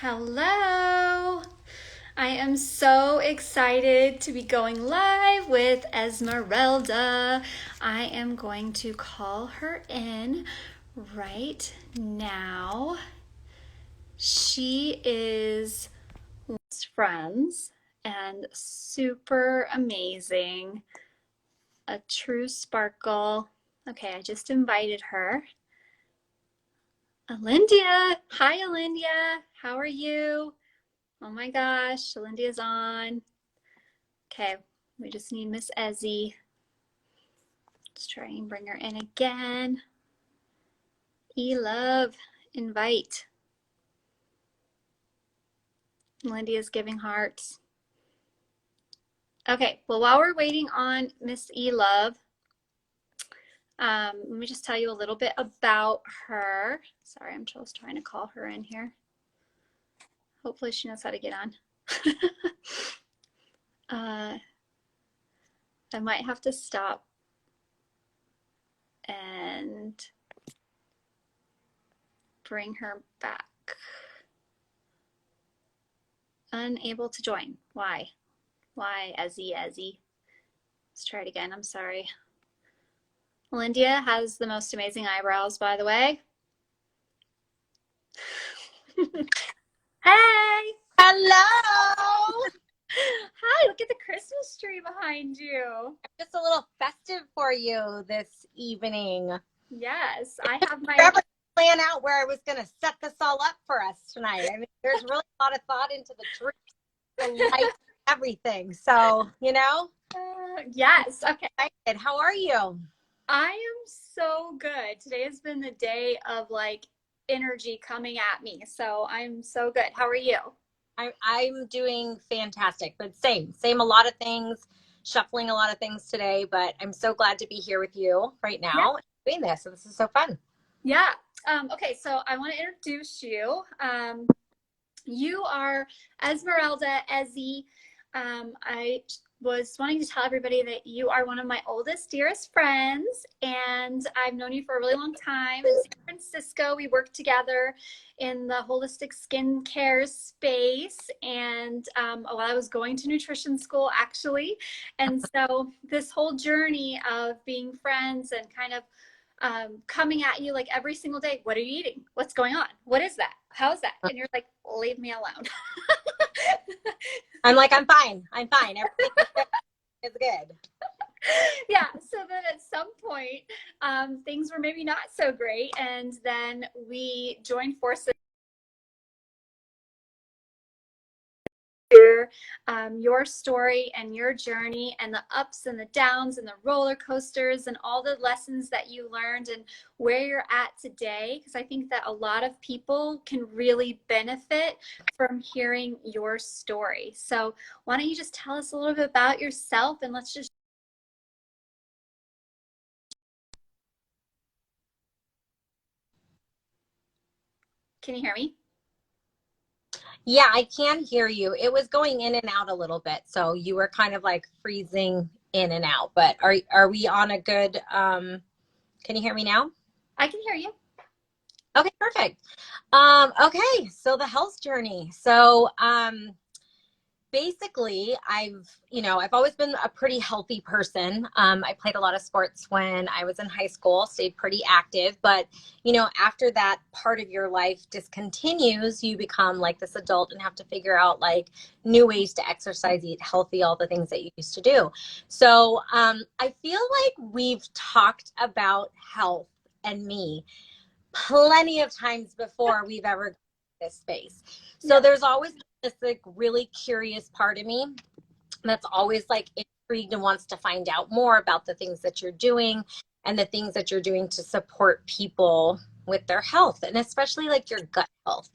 Hello! I am so excited to be going live with Esmeralda. I am going to call her in right now. She is best friends and super amazing. A true sparkle. Okay, I just invited her. Alindia! Hi, Alindia! How are you? Oh my gosh, Alindia's on. Okay, we just need Miss Esie. Let's try and bring her in again. E-Love, invite. Alindia's giving hearts. Okay, well, while we're waiting on Miss E-Love, let me just tell you a little bit about her. Sorry, I'm just trying to call her in here. Hopefully she knows how to get on. I might have to stop and bring her back. Unable to join. Why? Why, Esie? Let's try it again. I'm sorry. Melindia has the most amazing eyebrows, by the way. Hey! Hello! Hi, look at the Christmas tree behind you. Just a little festive for you this evening. Yes, I have my... Never plan out where I was going to set this all up for us tonight. I mean, there's really a lot of thought into the tree, the light, everything. So, you know? Yes, okay. How are you? I am so good. Today has been the day of like energy coming at me. So I'm so good. How are you? I'm doing fantastic, but same, a lot of things, shuffling a lot of things today, but I'm so glad to be here with you right now doing this. So this is so fun. Yeah. Okay, so I want to introduce you. You are Esmeralda Esie. I was wanting to tell everybody that you are one of my oldest, dearest friends, and I've known you for a really long time. In San Francisco, we worked together in the holistic skincare space, and while I was going to nutrition school, actually. And so this whole journey of being friends and kind of coming at you like every single day. What are you eating? What's going on? What is that? How's that? And you're like, leave me alone. I'm like, I'm fine. Everything is good. Yeah. So then at some point, things were maybe not so great. And then we joined forces. Your story and your journey and the ups and the downs and the roller coasters and all the lessons that you learned and where you're at today, because I think that a lot of people can really benefit from hearing your story. So why don't you just tell us a little bit about yourself, and let's just... Can you hear me? Yeah, I can hear you. It was going in and out a little bit, so you were kind of like freezing in and out. But are we on a good can you hear me now? I can hear you. Okay, perfect. Okay, so the health journey. So basically I've always been a pretty healthy person. I played a lot of sports when I was in high school, stayed pretty active, but after that part of your life discontinues, you become like this adult and have to figure out like new ways to exercise, eat healthy, all the things that you used to do. So I feel like we've talked about health and me plenty of times before we've ever gotten to this space. So there's always this like really curious part of me that's always like intrigued and wants to find out more about the things that you're doing and the things that you're doing to support people with their health, and especially like your gut health.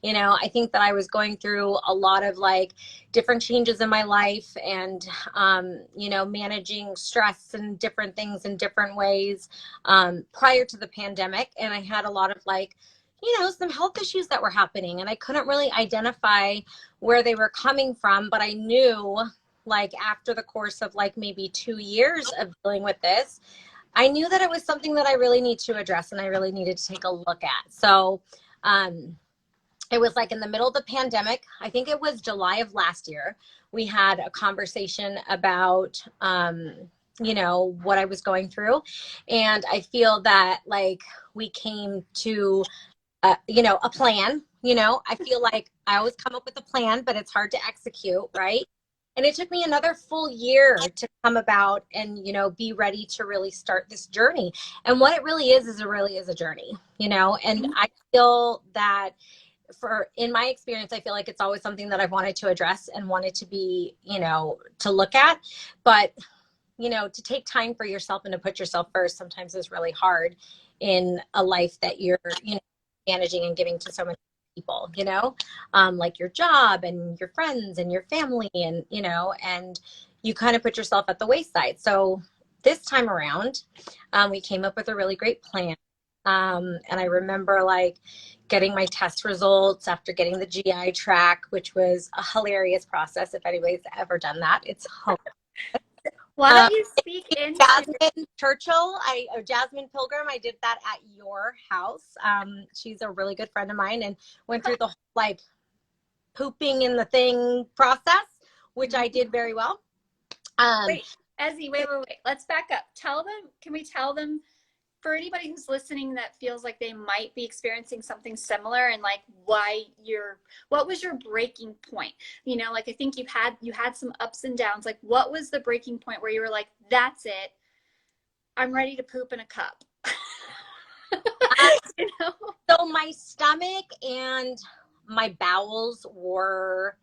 I think that I was going through a lot of like different changes in my life and managing stress and different things in different ways prior to the pandemic, and I had a lot of like some health issues that were happening, and I couldn't really identify where they were coming from, but I knew like after the course of like maybe 2 years of dealing with this, I knew that it was something that I really need to address and I really needed to take a look at. So it was like in the middle of the pandemic. I think it was July of last year. We had a conversation about, what I was going through. And I feel that like we came to, a plan. I feel like I always come up with a plan, but it's hard to execute, right? And it took me another full year to come about and, be ready to really start this journey. And what it really is it really is a journey, and I feel that in my experience, I feel like it's always something that I've wanted to address and wanted to be, to look at. But, to take time for yourself and to put yourself first sometimes is really hard in a life that you're, managing and giving to so many people, like your job and your friends and your family and, and you kind of put yourself at the wayside. So this time around, we came up with a really great plan. And I remember like getting my test results after getting the GI track, which was a hilarious process. If anybody's ever done that, it's hilarious. Why don't you speak into Jasmine Pilgrim, I did that at your house. She's a really good friend of mine and went through the whole like pooping in the thing process, which I did very well. Wait, Esie, wait. Let's back up. Can we tell them, for anybody who's listening that feels like they might be experiencing something similar, and like what was your breaking point? Like I think you had some ups and downs. Like what was the breaking point where you were like, that's it, I'm ready to poop in a cup? So my stomach and my bowels were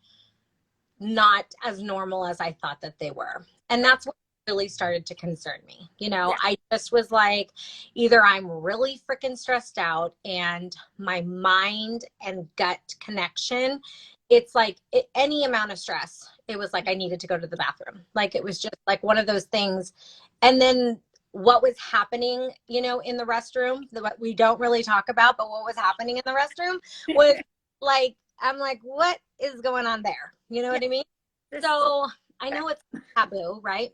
not as normal as I thought that they were. And that's what really started to concern me. Yeah. I just was like, either I'm really freaking stressed out and my mind and gut connection, it's like any amount of stress, it was like I needed to go to the bathroom. Like it was just like one of those things. And then what was happening, in the restroom, what we don't really talk about, but what was happening in the restroom was like, I'm like, what is going on there? You know what I mean? So I know it's taboo, right?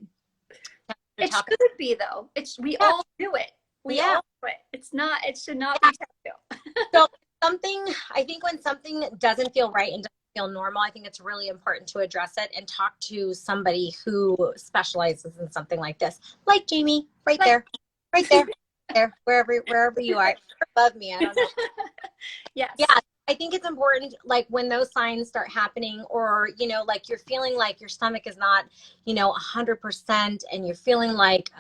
It should be though. We all do it. We all do it. It should not be taboo. So I think when something doesn't feel right and doesn't feel normal, I think it's really important to address it and talk to somebody who specializes in something like this. Like Jamie, right there, wherever you are, above me, I don't know. Yes. Yeah. I think it's important, like when those signs start happening, or, like you're feeling like your stomach is not, 100%, and you're feeling like,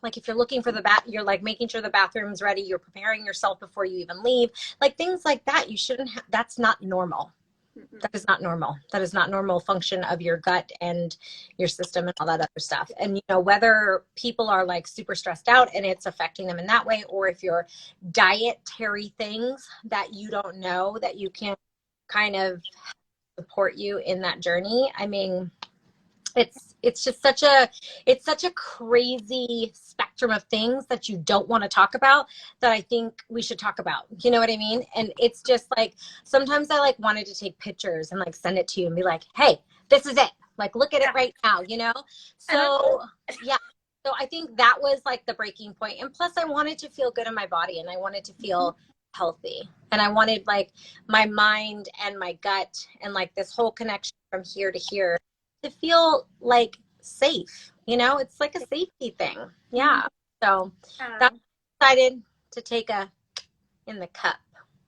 like if you're looking for you're like making sure the bathroom's ready, you're preparing yourself before you even leave, like things like that. You shouldn't that's not normal. That is not normal. That is not normal function of your gut and your system and all that other stuff. And, whether people are like super stressed out and it's affecting them in that way, or if you're dietary things that you don't know that you can kind of support you in that journey. I mean, it's just such a crazy spectrum of things that you don't want to talk about that I think we should talk about. You know what I mean? And it's just like, sometimes I like wanted to take pictures and like send it to you and be like, hey, this is it. Like, look at it right now, So yeah. So I think that was like the breaking point. And plus I wanted to feel good in my body and I wanted to feel healthy. And I wanted like my mind and my gut and like this whole connection from here to here to feel like safe, it's like a safety thing. Yeah. So that's decided to take in the cup.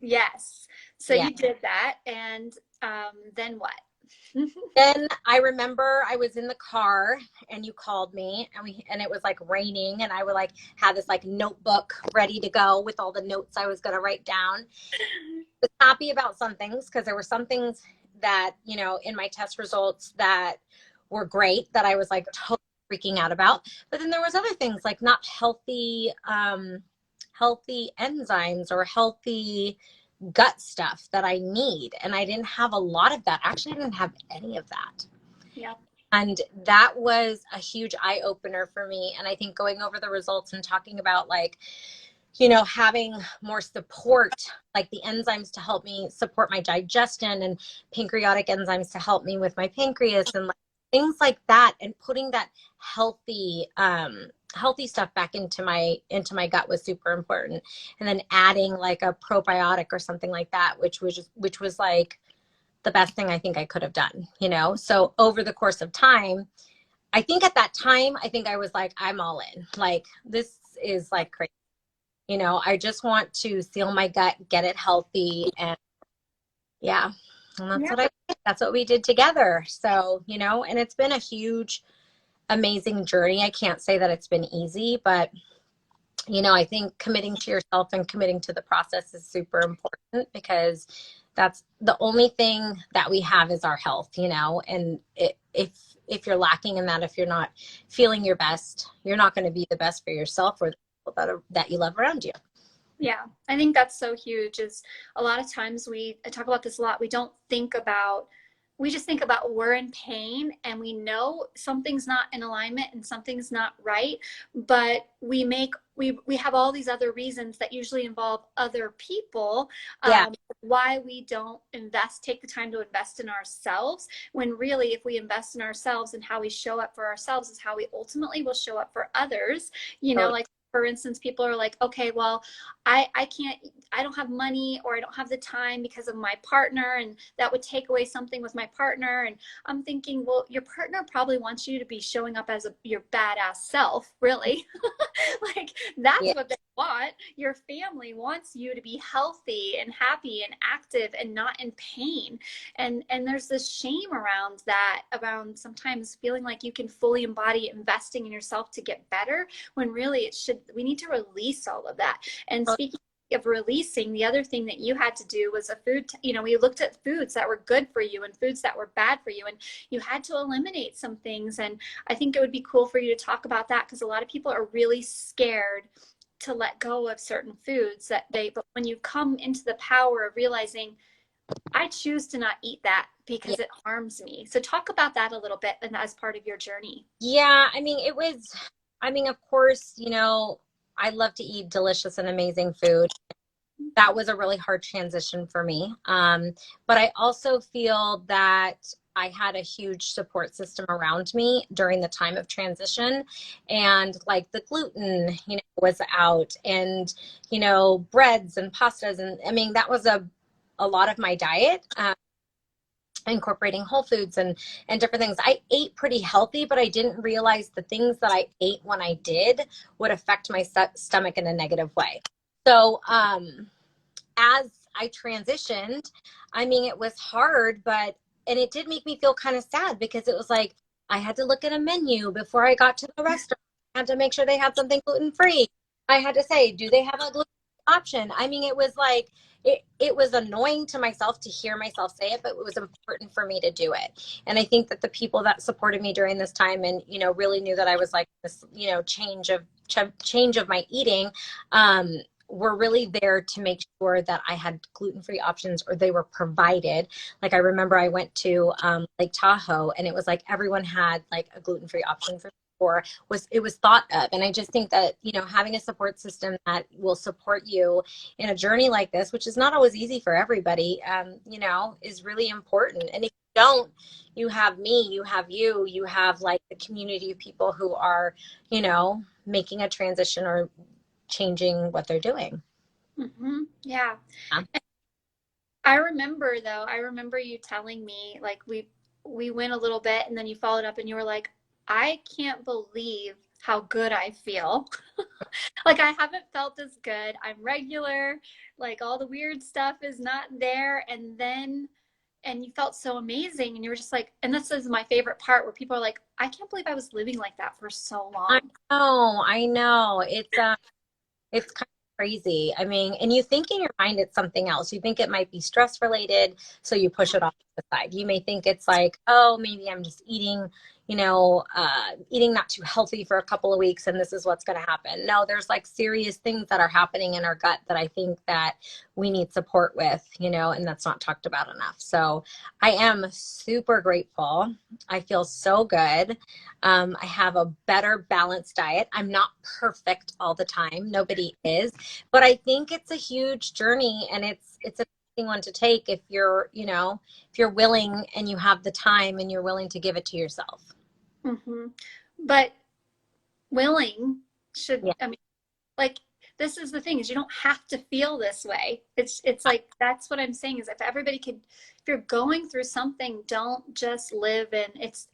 Yes. So you did that. And then what? Then I remember I was in the car and you called me and it was like raining and I would like have this like notebook ready to go with all the notes I was going to write down. I was happy about some things because there were some things that, in my test results that were great that I was like totally freaking out about. But then there was other things like not healthy enzymes or healthy gut stuff that I need. And I didn't have a lot of that. Actually, I didn't have any of that. Yeah. And that was a huge eye opener for me. And I think going over the results and talking about like, having more support, like the enzymes to help me support my digestion and pancreatic enzymes to help me with my pancreas and like things like that, and putting that healthy healthy stuff back into my gut was super important. And then adding like a probiotic or something like that, which was like the best thing I think I could have done, you know? So over the course of time, I think at that time, I think I was like, I'm all in. Like, this is like crazy. You know, I just want to seal my gut, get it healthy. And yeah, and that's Yeah. what I did. That's what we did together. So, you know, and it's been a huge, amazing journey. I can't say that it's been easy, but you know, I think committing to yourself and committing to the process is super important because that's the only thing that we have is our health, you know, and if you're lacking in that, if you're not feeling your best, you're not going to be the best for yourself or the people that you love around you. Yeah, I think that's so huge is a lot of times I talk about this a lot. We just think about we're in pain and we know something's not in alignment and something's not right, but we have all these other reasons that usually involve other people, Yeah. why we don't take the time to invest in ourselves, when really if we invest in ourselves and how we show up for ourselves is how we ultimately will show up for others. You know, Totally. like for instance, people are like, okay, well, I can't, I don't have money or I don't have the time because of my partner, and that would take away something with my partner. And I'm thinking, well, your partner probably wants you to be showing up as your badass self, really. Like Yeah. that's what they want. Your family wants you to be healthy and happy and active and not in pain. And there's this shame around that, around sometimes feeling like you can fully embody investing in yourself to get better, when really we need to release all of that. And speaking of releasing, the other thing that you had to do was we looked at foods that were good for you and foods that were bad for you, and you had to eliminate some things. And I think it would be cool for you to talk about that, because a lot of people are really scared to let go of certain foods but when you come into the power of realizing, I choose to not eat that Yeah. because it harms me. So talk about that a little bit and as part of your journey. Yeah. I mean, of course, you know, I love to eat delicious and amazing food. That was a really hard transition for me. But I also feel that I had a huge support system around me during the time of transition. And like the gluten, you know, was out, and, you know, breads and pastas. And I mean, that was a lot of my diet. Incorporating whole foods and different things. I ate pretty healthy, but I didn't realize the things that I ate when I did would affect my stomach in a negative way. So, as I transitioned, I mean, it was hard, and it did make me feel kind of sad because it was like I had to look at a menu before I got to the restaurant. I had to make sure they had something gluten free. I had to say, do they have a gluten option? I mean, it was like, it was annoying to myself to hear myself say it, but it was important for me to do it. And I think that the people that supported me during this time and, you know, really knew that I was like this, you know, change of my eating, were really there to make sure that I had gluten-free options or they were provided. Like I remember I went to Lake Tahoe, and it was like everyone had like a gluten-free option for or it was thought of. And I just think that, you know, having a support system that will support you in a journey like this, which is not always easy for everybody, you know, is really important. And if you don't, you have me, you have you have like the community of people who are, you know, making a transition or changing what they're doing. Mm-hmm. Yeah. Yeah. I remember you telling me, like, we went a little bit and then you followed up and you were like, I can't believe how good I feel. Like I haven't felt as good. I'm regular, like all the weird stuff is not there. And you felt so amazing, and you were just like, and this is my favorite part, where people are like, I can't believe I was living like that for so I long. I know. It's kind of crazy. I mean, and you think in your mind it's something else. You think it might be stress related, so you push it off to the side. You may think it's like, oh, maybe I'm just eating, you know, eating not too healthy for a couple of weeks, and this is what's going to happen. No, there's like serious things that are happening in our gut that I think that we need support with, you know, and that's not talked about enough. So I am super grateful. I feel so good. I have a better balanced diet. I'm not perfect all the time. Nobody is, but I think it's a huge journey, and it's a one to take if you're, you know, if you're willing and you have the time and you're willing to give it to yourself. Mm-hmm. But willing should, Yeah. I mean, like, this is the thing, is you don't have to feel this way. It's like, that's what I'm saying, is if everybody could, if you're going through something, don't just live in it's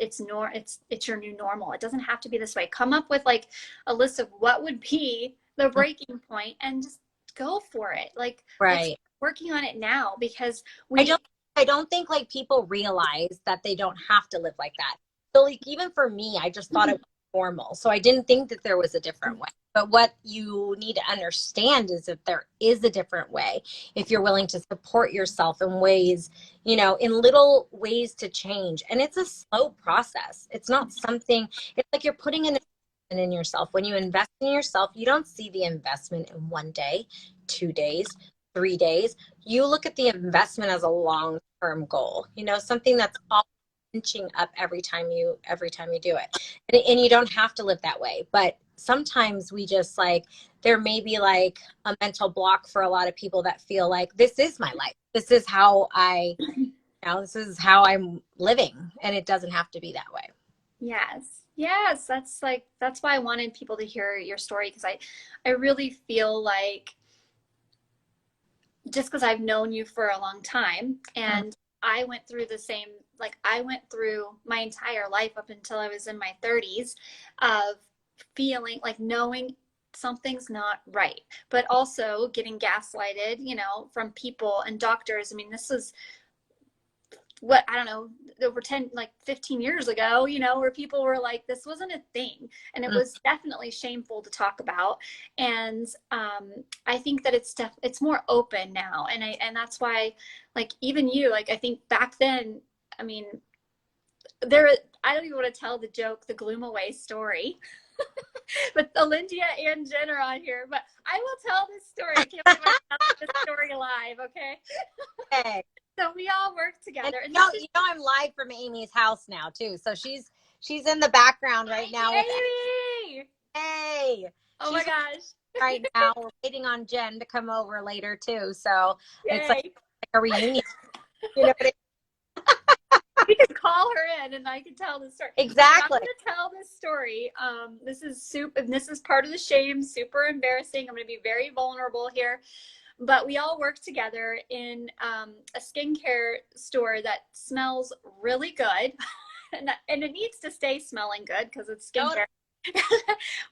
your new normal. It doesn't have to be this way. Come up with like a list of what would be the breaking point and just go for it. Like, let's Right. start working on it now, because I we don't I don't think like people realize that they don't have to live like that. So like even for me, I just thought it was normal. So I didn't think that there was a different way. But what you need to understand is that there is a different way if you're willing to support yourself in ways, in little ways to change. And it's a slow process. It's not something, it's like you're putting an investment in yourself. When you invest in yourself, you don't see the investment in 1 day, 2 days, 3 days. You look at the investment as a long-term goal, something that's all inching up every time you do it. And you don't have to live that way. But sometimes we just like, there may be like a mental block for a lot of people that feel like this is my life. This is how this is how I'm living. And it doesn't have to be that way. Yes. Yes. That's why I wanted people to hear your story, because I really feel like, just because I've known you for a long time, and I went through the same, like I went through my entire life up until I was in my 30s of feeling like, knowing something's not right, but also getting gaslighted, from people and doctors. I mean, this is what, I don't know, over 10, like 15 years ago, where people were like, this wasn't a thing. And it was definitely shameful to talk about. And I think that it's more open now. And that's why, like, even you, like, I think back then, I mean, I don't even want to tell the joke, the gloom away story. But Olympia and Jen are on here, but I will tell this story. I can't believe I'm telling this story alive, okay? Okay. So we all work together. And I'm live from Amy's house now too. So she's in the background right now. Amy! Hey. Oh my gosh. Right now we're waiting on Jen to come over later too. So Yay. it's like a reunion. You know what I mean? We could call her in and I could tell the story. Exactly. I'm going to tell this story. This is part of the shame, super embarrassing. I'm going to be very vulnerable here. But we all work together in a skincare store that smells really good. And it needs to stay smelling good because it's skincare.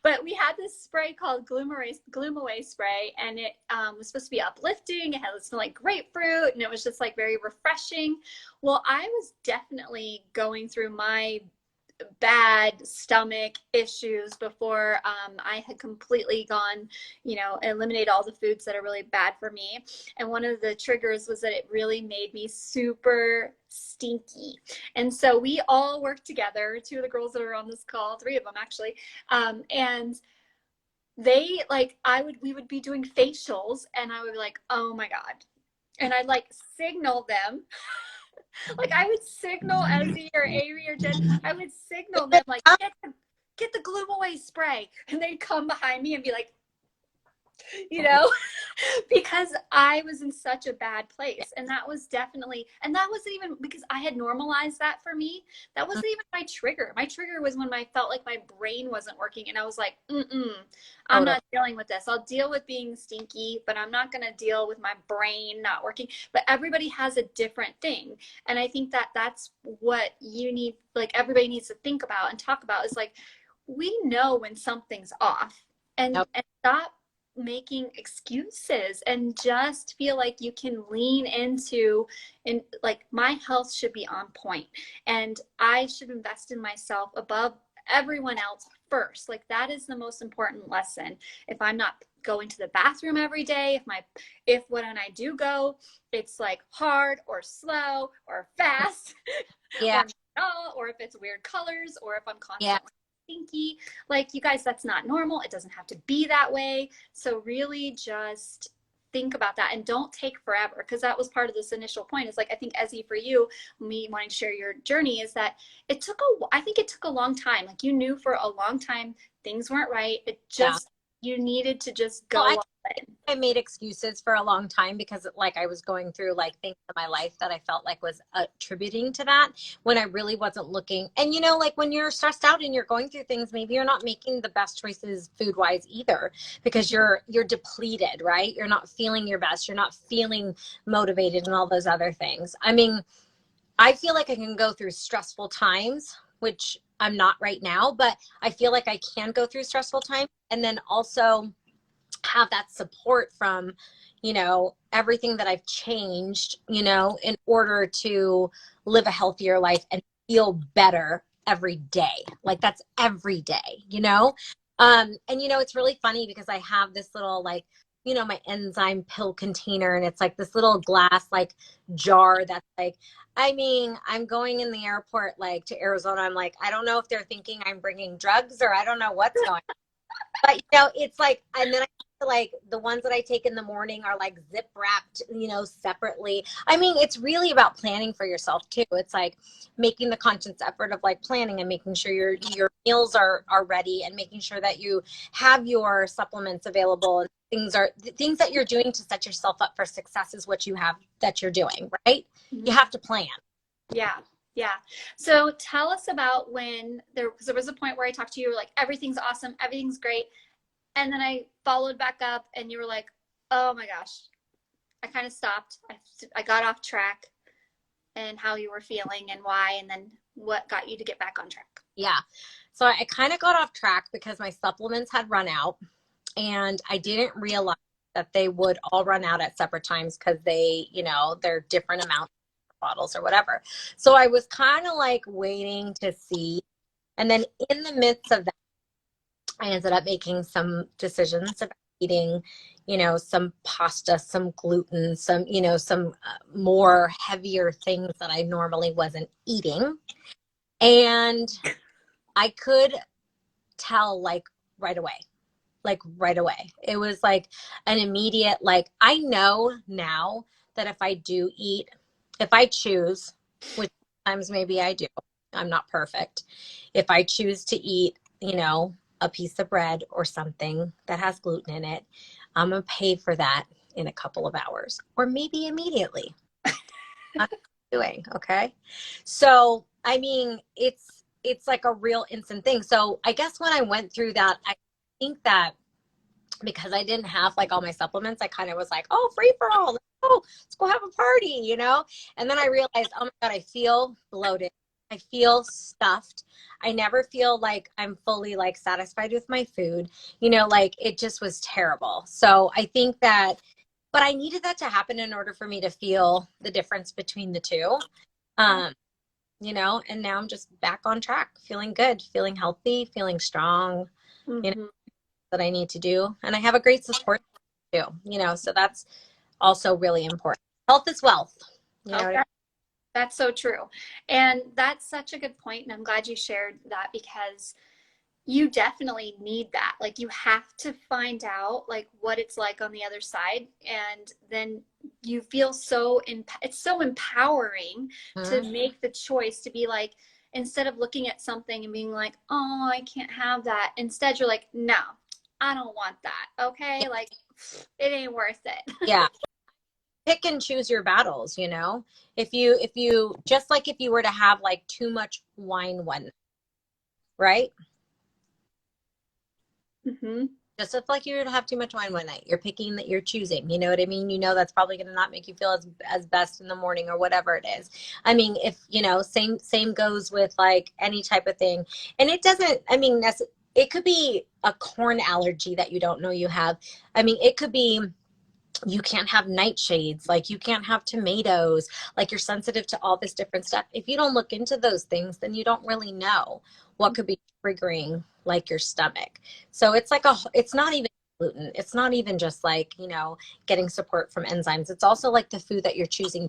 But we had this spray called Gloom Away spray, and it was supposed to be uplifting. It had it smelled like grapefruit, and it was just like very refreshing. Well, I was definitely going through my bad stomach issues before I had completely gone, eliminate all the foods that are really bad for me. And one of the triggers was that it really made me super stinky. And so we all worked together, two of the girls that are on this call, three of them actually, and they we would be doing facials, and I would be like, oh my God. And I'd like signal them. Like I would signal Esie or Amy or Jen. I would signal them like, get the Gloom Away spray, and they'd come behind me and be like, because I was in such a bad place. And that was even because I had normalized that for me. That wasn't even my trigger. My trigger was when I felt like my brain wasn't working, and I was like, I'm not dealing with this. I'll deal with being stinky, but I'm not going to deal with my brain not working. But everybody has a different thing. And I think that that's what you need, like everybody needs to think about and talk about, is like, we know when something's off, and stop making excuses and just feel like you can lean into, and like, my health should be on point, and I should invest in myself above everyone else first. Like, that is the most important lesson. If I'm not going to the bathroom every day, if when I do go, it's like hard or slow or fast, or if it's weird colors, or if I'm constantly stinky, like, you guys, that's not normal. It doesn't have to be that way. So really just think about that, and don't take forever, because that was part of this initial point. Is like, I think, Esie, for you, me wanting to share your journey, is that I think it took a long time. Like, you knew for a long time things weren't right. You you needed to just Well, go all in. I made excuses for a long time because like I was going through like things in my life that I felt like was attributing to that when I really wasn't looking. And you know, like when you're stressed out and you're going through things, maybe you're not making the best choices food wise either because you're depleted, right? You're not feeling your best. You're not feeling motivated and all those other things. I mean, I feel like I can go through stressful times, which I'm not right now, but I feel like I can go through stressful times and then also have that support from, you know, everything that I've changed, you know, in order to live a healthier life and feel better every day. Like that's every day, you know? And you know, it's really funny because I have this little like, you know, my enzyme pill container and it's like this little glass like jar that's like, I mean, I'm going in the airport like to Arizona. I'm like, I don't know if they're thinking I'm bringing drugs or I don't know what's going on. But you know, it's like, and then I like the ones that I take in the morning are like zip wrapped, you know, separately. I mean, it's really about planning for yourself too. It's like making the conscious effort of like planning and making sure your meals are ready and making sure that you have your supplements available and things that you're doing to set yourself up for success is what you have that you're doing, right? You have to plan. Yeah. Yeah. So tell us about when because there was a point where I talked to you, like, everything's awesome, everything's great. And then I followed back up and you were like, oh my gosh, I kind of stopped. I got off track, and how you were feeling and why, and then what got you to get back on track. Yeah. So I kind of got off track because my supplements had run out and I didn't realize that they would all run out at separate times because they, you know, they're different amounts of bottles or whatever. So I was kind of like waiting to see. And then in the midst of that, I ended up making some decisions about eating, you know, some pasta, some gluten, some, you know, some more heavier things that I normally wasn't eating. And I could tell like right away. It was like an immediate, like, I know now that if I choose, which sometimes maybe I do, I'm not perfect. If I choose to eat, you know, a piece of bread or something that has gluten in it, I'm going to pay for that in a couple of hours or maybe immediately. That's what I'm doing. Okay. So, I mean, it's like a real instant thing. So I guess when I went through that, I think that because I didn't have like all my supplements, I kind of was like, oh, free for all. Let's go have a party, you know? And then I realized, oh my God, I feel bloated. I feel stuffed. I never feel like I'm fully like satisfied with my food. You know, like it just was terrible. So I think that, but I needed that to happen in order for me to feel the difference between the two. Um, you know, and now I'm just back on track, feeling good, feeling healthy, feeling strong, you know, Mm-hmm. that I need to do. And I have a great support too, you know, so that's also really important. Health is wealth. You know Oh, what I mean? that's so true. And that's such a good point. And I'm glad you shared that, because you definitely need that. Like, you have to find out like what it's like on the other side. And then you feel it's so empowering to Mhm. make the choice to be like, instead of looking at something and being like, oh, I can't have that. Instead, you're like, no, I don't want that. Okay. Like, it ain't worth it. Yeah. Pick and choose your battles, you know? If you just like if you were to have like too much wine one, right? Mm-hmm. Just if like you were to have too much wine one night, you're picking that you're choosing, you know what I mean? You know that's probably going to not make you feel as best in the morning or whatever it is. I mean, if you know, same goes with like any type of thing. And it doesn't, I mean, it could be a corn allergy that you don't know you have. I mean, it could be you can't have nightshades, like you can't have tomatoes, like you're sensitive to all this different stuff. If you don't look into those things, then you don't really know what could be triggering like your stomach. So it's like it's not even gluten. It's not even just like, you know, getting support from enzymes. It's also like the food that you're choosing.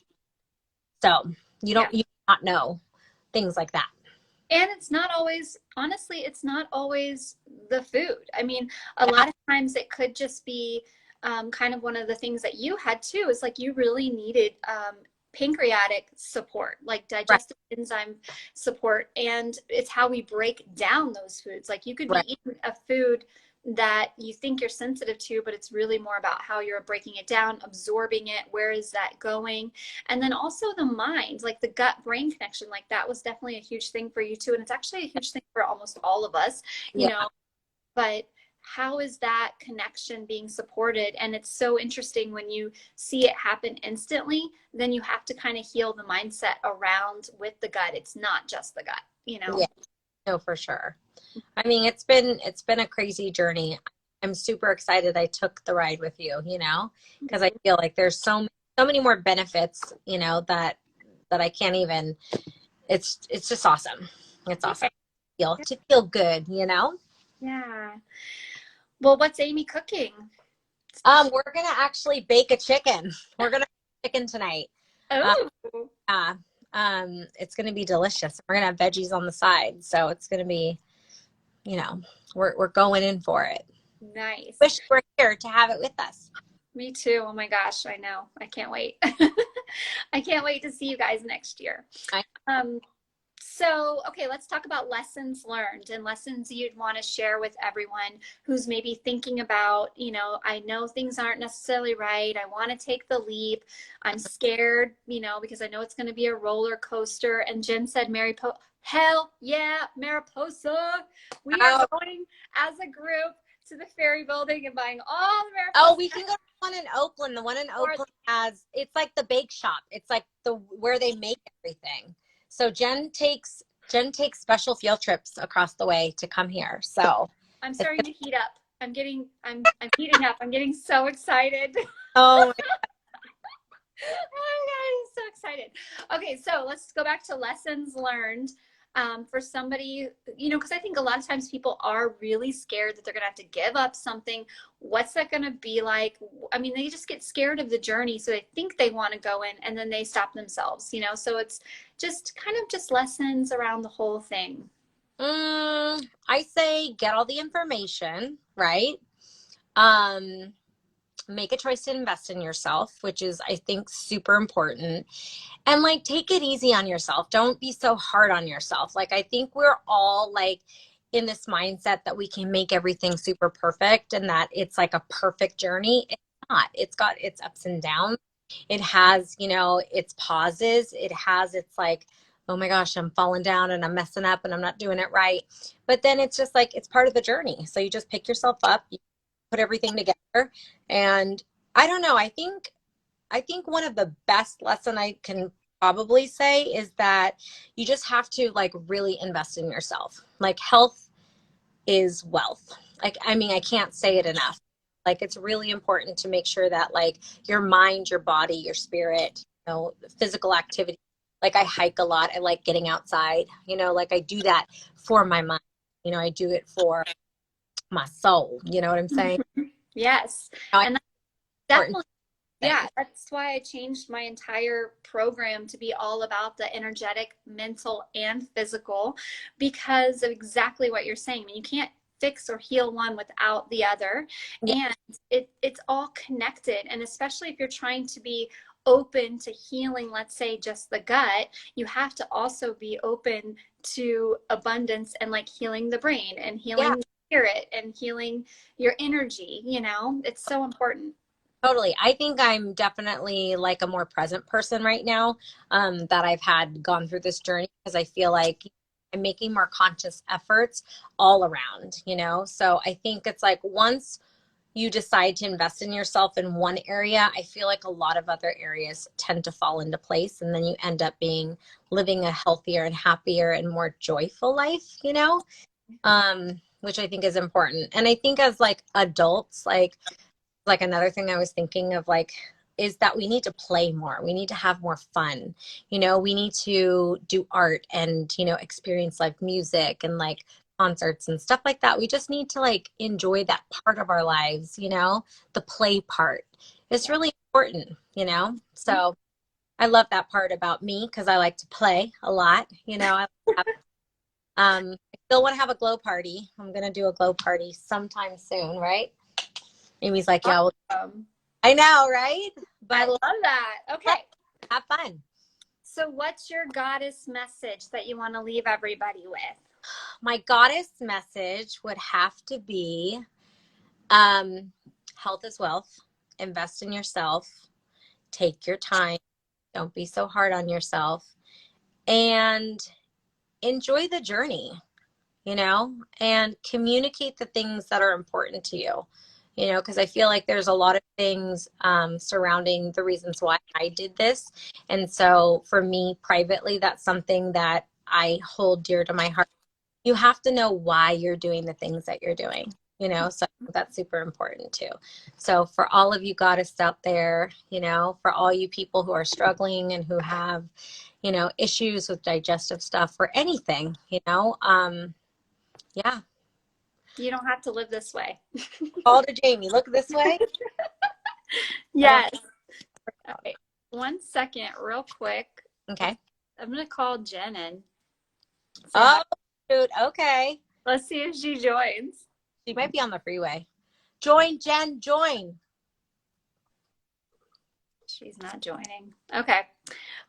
So Yeah. you not know things like that. And it's not always, honestly, it's not always the food. I mean, a Yeah. lot of times it could just be kind of one of the things that you had too, is like you really needed pancreatic support, like Right. digestive enzyme support. And it's how we break down those foods. Like, you could Right. be eating a food that you think you're sensitive to, but it's really more about how you're breaking it down, absorbing it. Where is that going? And then also the mind, like the gut brain connection, like that was definitely a huge thing for you too. And it's actually a huge thing for almost all of us, you Yeah. know, but how is that connection being supported? And it's so interesting when you see it happen instantly, then you have to kind of heal the mindset around with the gut. It's not just the gut, you know? Yeah. No, for sure. I mean, it's been a crazy journey. I'm super excited I took the ride with you, you know, because I feel like there's so many more benefits, you know, that I can't even, it's just awesome. It's awesome. To feel good, you know? Yeah. Well, what's Amy cooking? We're gonna actually bake a chicken. We're gonna make chicken tonight. Uh, Oh, yeah. It's gonna be delicious. We're gonna have veggies on the side, so it's gonna be, you know, we're going in for it. nice. Wish you were here to have it with us. Me too. Oh my gosh, I know. I can't wait. I can't wait to see you guys next year. I, Um, So, okay, let's talk about lessons learned and lessons you'd want to share with everyone who's maybe thinking about, I know things aren't necessarily right. I want to take the leap. I'm scared, because I know it's going to be a roller coaster. And Jen said, hell yeah, Mariposa. We are oh, going as a group to the ferry building and buying all the oh, Mariposa. we can go to the one in Oakland. The one in Or Oakland has, it's like the bake shop. It's like where they make everything. So Jen takes special field trips across the way to come here. So I'm it's, starting to heat up. I'm heating up. I'm getting so excited. oh, Oh my God, I'm so excited. Okay, so let's go back to lessons learned for somebody, because I think a lot of times people are really scared that they're going to have to give up something. What's that going to be like? I mean, they just get scared of the journey, so they think they want to go in and then they stop themselves, So it's just kind of just lessons around the whole thing. I say get all the information, right? Um, Make a choice to invest in yourself, which is, I think, super important. And like, take it easy on yourself. Don't be so hard on yourself. Like, I think we're all like in this mindset that we can make everything super perfect and that it's like a perfect journey. It's not. It's got its ups and downs. It has, its pauses. It has its like, oh my gosh, I'm falling down and I'm messing up and I'm not doing it right. But then it's just like, it's part of the journey. So you just pick yourself up, you put everything together. And I don't know, I think one of the best lesson I can probably say is that you just have to like really invest in yourself. Like health is wealth. Like, I mean, I can't say it enough. Like, it's really important to make sure that like your mind, your body, your spirit, physical activity. Like I hike a lot. I like getting outside, like I do that for my mind. I do it for my soul. You know what I'm saying? Yes. I And that's important definitely, thing. yeah, that's why I changed my entire program to be all about the energetic, mental, and physical because of exactly what you're saying. I mean, you can't fix or heal one without the other. Yeah, And it's all connected. And especially if you're trying to be open to healing, let's say just the gut, you have to also be open to abundance and like healing the brain and yeah. healing the spirit and healing your energy. It's so important. Totally. I think I'm definitely like a more present person right now, that I've had gone through this journey because I feel like I'm making more conscious efforts all around, So I think it's like once you decide to invest in yourself in one area, I feel like a lot of other areas tend to fall into place. And then you end up living a healthier and happier and more joyful life, which I think is important. And I think as like adults, like another thing I was thinking of like is that we need to play more. We need to have more fun. We need to do art and, experience like music and like concerts and stuff like that. We just need to like enjoy that part of our lives, the play part. It's really important. So I love that part about me because I like to play a lot. I still want to have a glow party. I'm gonna do a glow party sometime soon, right? Amy's like, yeah, well, Awesome. I know, right? I But love that. Okay. have fun. So, what's your goddess message that you want to leave everybody with? My goddess message would have to be Health is wealth. Invest in yourself. Take your time. Don't be so hard on yourself. And enjoy the journey, and communicate the things that are important to you, because I feel like there's a lot of things surrounding the reasons why I did this. And so for me privately, that's something that I hold dear to my heart. You have to know why you're doing the things that you're doing, so I think that's super important too. So for all of you goddess out there, for all you people who are struggling and who have, issues with digestive stuff or anything, yeah. You don't have to live this way. Call to Jamie. Look this way. Yes. Okay. 1 second, real quick. Okay. I'm going to call Jen in. Oh, shoot. Okay. Let's see if she joins. She might be on the freeway. Join, Jen. Join. She's not joining. Okay.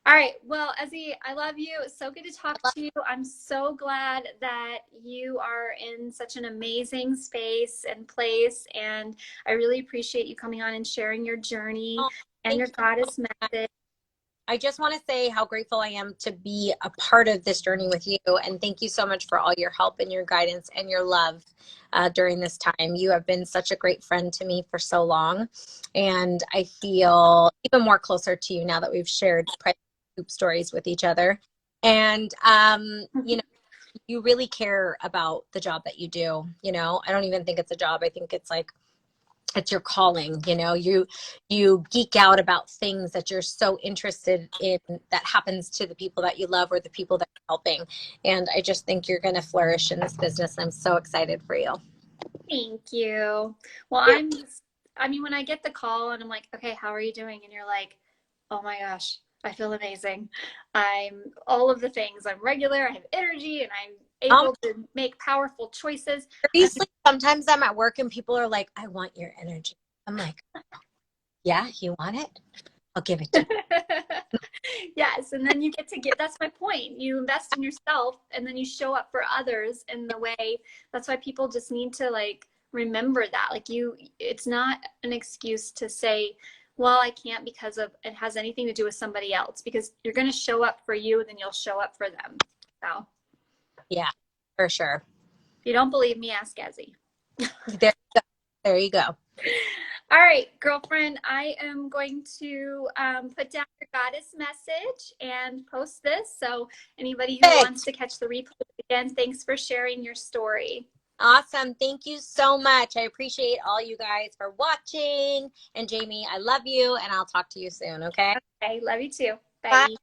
All right. Well, Esie, I love you. It's so good to talk to you. I'm so glad that you are in such an amazing space and place. And I really appreciate you coming on and sharing your journey and your goddess method. I just want to say how grateful I am to be a part of this journey with you. And thank you so much for all your help and your guidance and your love during this time. You have been such a great friend to me for so long. And I feel even more closer to you now that we've shared poop stories with each other. And, you really care about the job that you do. I don't even think it's a job. I think it's like, it's your calling. You geek out about things that you're so interested in that happens to the people that you love or the people that you're helping. And I just think you're going to flourish in this business. I'm so excited for you. Thank you. Well, when I get the call and I'm like, okay, how are you doing? And you're like, oh my gosh, I feel amazing. I'm all of the things. I'm regular, I have energy, and I'm able to make powerful choices. Seriously, sometimes I'm at work and people are like, I want your energy. I'm like, yeah, you want it? I'll give it to you. Yes, and then you get to that's my point. You invest in yourself and then you show up for others in the way. That's why people just need to remember that. It's not an excuse to say, well, I can't because of it has anything to do with somebody else, because you're going to show up for you, then you'll show up for them. So yeah, for sure. If you don't believe me, ask Esie. There you go. All right, girlfriend, I am going to put down your goddess message and post this. So anybody who wants to catch the replay again, thanks for sharing your story. Awesome. Thank you so much. I appreciate all you guys for watching. And Jamie, I love you, and I'll talk to you soon, okay? Okay, love you too. Bye. Bye.